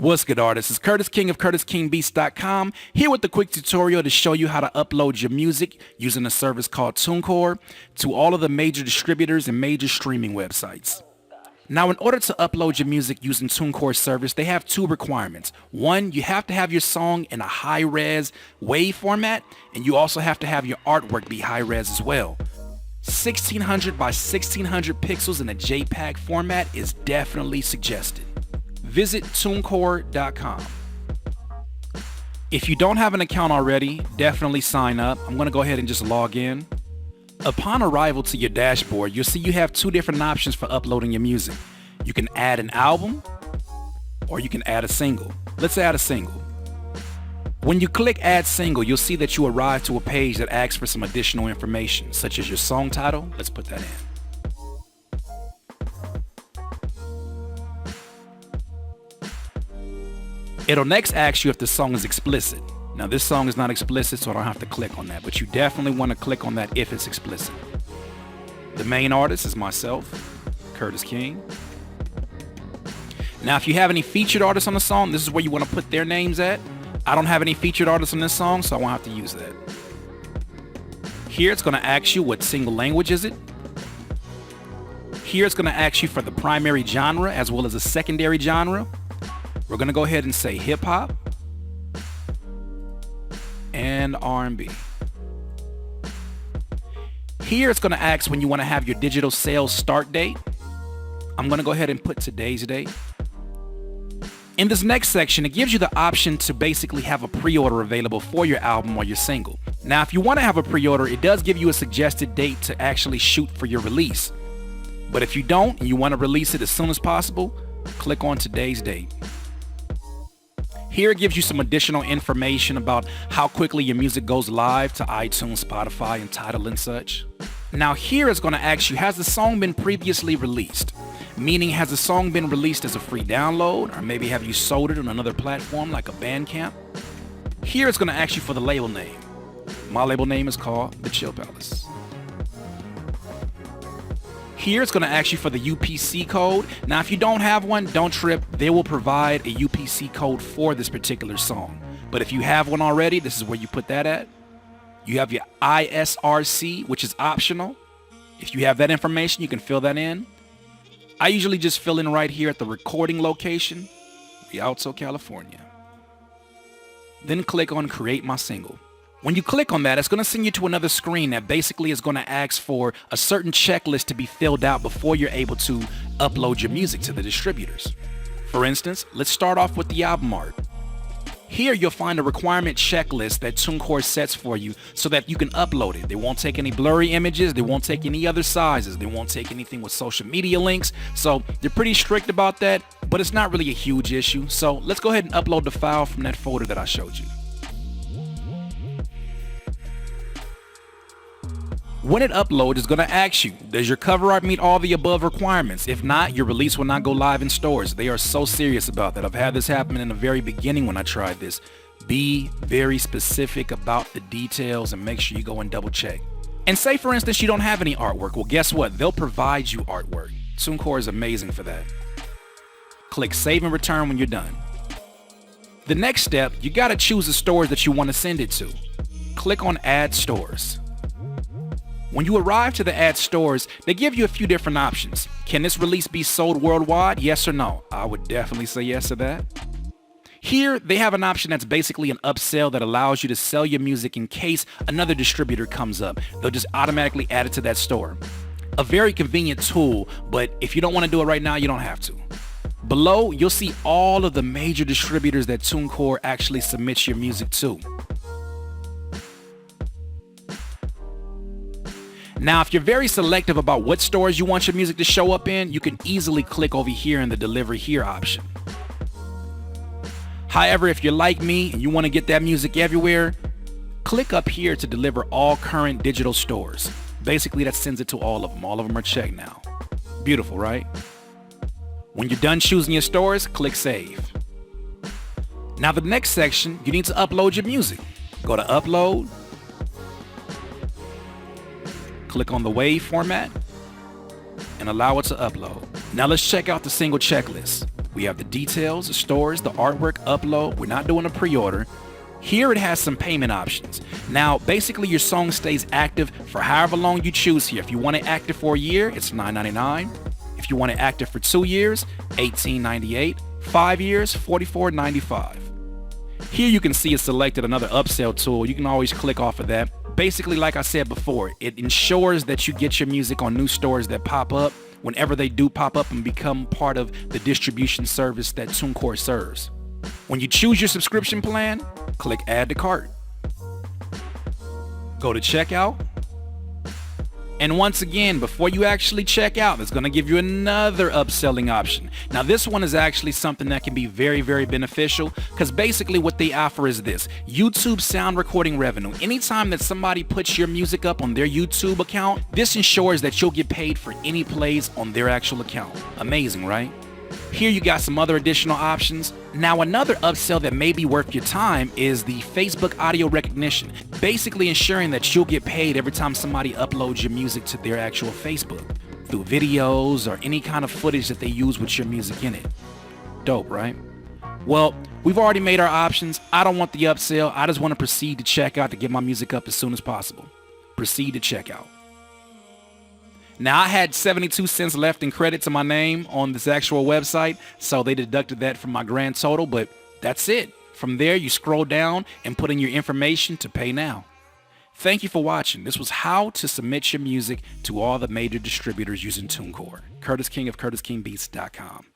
What's good, artists? It's Curtis King of CurtisKingBeats.com here with a quick tutorial to show you how to upload your music using a service called TuneCore to all of the major distributors and major streaming websites. Now, in order to upload your music using TuneCore service, they have two requirements. One, you have to have your song in a high-res WAV format, and you also have to have your artwork be high-res as well. 1600 by 1600 pixels in a JPEG format is definitely suggested. Visit TuneCore.com. If you don't have an account already, definitely sign up. I'm going to go ahead and just log in. Upon arrival to your dashboard, you'll see you have two different options for uploading your music. You can add an album or you can add a single. Let's add a single. When you click Add Single, you'll see that you arrive to a page that asks for some additional information, such as your song title. Let's put that in. It'll next ask you if the song is explicit. Now, this song is not explicit, so I don't have to click on that, but you definitely want to click on that if it's explicit. The main artist is myself, Curtis King. Now, if you have any featured artists on the song, this is where you want to put their names at. I don't have any featured artists on this song, so I won't have to use that. Here, it's going to ask you what single language is it. Here, it's going to ask you for the primary genre as well as a secondary genre. We're going to go ahead and say hip hop and R&B. Here it's going to ask when you want to have your digital sales start date. I'm going to go ahead and put today's date. In this next section, it gives you the option to basically have a pre-order available for your album or your single. Now, if you want to have a pre-order, it does give you a suggested date to actually shoot for your release. But if you don't and you want to release it as soon as possible, click on today's date. Here it gives you some additional information about how quickly your music goes live to iTunes, Spotify, and Tidal and such. Now here it's going to ask you, has the song been previously released? Meaning, has the song been released as a free download, or maybe have you sold it on another platform like a Bandcamp? Here it's going to ask you for the label name. My label name is called The Chill Palace. Here it's going to ask you for the UPC code. Now, if you don't have one, don't trip. They will provide a UPC code for this particular song. But if you have one already, this is where you put that at. You have your ISRC, which is optional. If you have that information, you can fill that in. I usually just fill in right here at the recording location, Rialto, California. Then click on Create My Single. When you click on that, it's going to send you to another screen that basically is going to ask for a certain checklist to be filled out before you're able to upload your music to the distributors. For instance, let's start off with the album art. Here you'll find a requirement checklist that TuneCore sets for you so that you can upload it. They won't take any blurry images, they won't take any other sizes, they won't take anything with social media links. So they're pretty strict about that, but it's not really a huge issue. So let's go ahead and upload the file from that folder that I showed you. When it uploads, it's going to ask you, does your cover art meet all the above requirements? If not, your release will not go live in stores. They are so serious about that. I've had this happen in the very beginning when I tried this. Be very specific about the details and make sure you go and double check. And say, for instance, you don't have any artwork. Well, guess what? They'll provide you artwork. TuneCore is amazing for that. Click Save and Return when you're done. The next step, you got to choose the stores that you want to send it to. Click on Add Stores. When you arrive to the Add Stores, they give you a few different options. Can this release be sold worldwide? Yes or no? I would definitely say yes to that. Here, they have an option that's basically an upsell that allows you to sell your music in case another distributor comes up. They'll just automatically add it to that store. A very convenient tool, but if you don't want to do it right now, you don't have to. Below, you'll see all of the major distributors that TuneCore actually submits your music to. Now, if you're very selective about what stores you want your music to show up in, you can easily click over here in the Deliver Here option. However, if you're like me and you want to get that music everywhere, click up here to deliver all current digital stores. Basically, that sends it to all of them. All of them are checked now. Beautiful, right? When you're done choosing your stores, click Save. Now, the next section, you need to upload your music. Go to Upload. Click on the WAV format and allow it to upload. Now let's check out the single checklist. We have the details, the stores, the artwork, upload. We're not doing a pre-order. Here it has some payment options. Now, basically your song stays active for however long you choose here. If you want it active for a year, it's $9.99. If you want it active for 2 years, $18.98. 5 years, $44.95. Here you can see it selected another upsell tool. You can always click off of that. Basically, like I said before, it ensures that you get your music on new stores that pop up whenever they do pop up and become part of the distribution service that TuneCore serves. When you choose your subscription plan, click Add to Cart. Go to Checkout. And once again, before you actually check out, it's going to give you another upselling option. Now, this one is actually something that can be very, very beneficial because basically what they offer is this: YouTube sound recording revenue. Anytime that somebody puts your music up on their YouTube account, this ensures that you'll get paid for any plays on their actual account. Amazing, right? Here you got some other additional options. Now, another upsell that may be worth your time is the Facebook audio recognition, basically ensuring that you'll get paid every time somebody uploads your music to their actual Facebook through videos or any kind of footage that they use with your music in it. Dope, right? Well, we've already made our options. I don't want the upsell. I just want to proceed to checkout to get my music up as soon as possible. Proceed to checkout. Now, I had 72 cents left in credit to my name on this actual website, so they deducted that from my grand total, but that's it. From there, you scroll down and put in your information to pay now. Thank you for watching. This was how to submit your music to all the major distributors using TuneCore. Curtis King of CurtisKingBeats.com.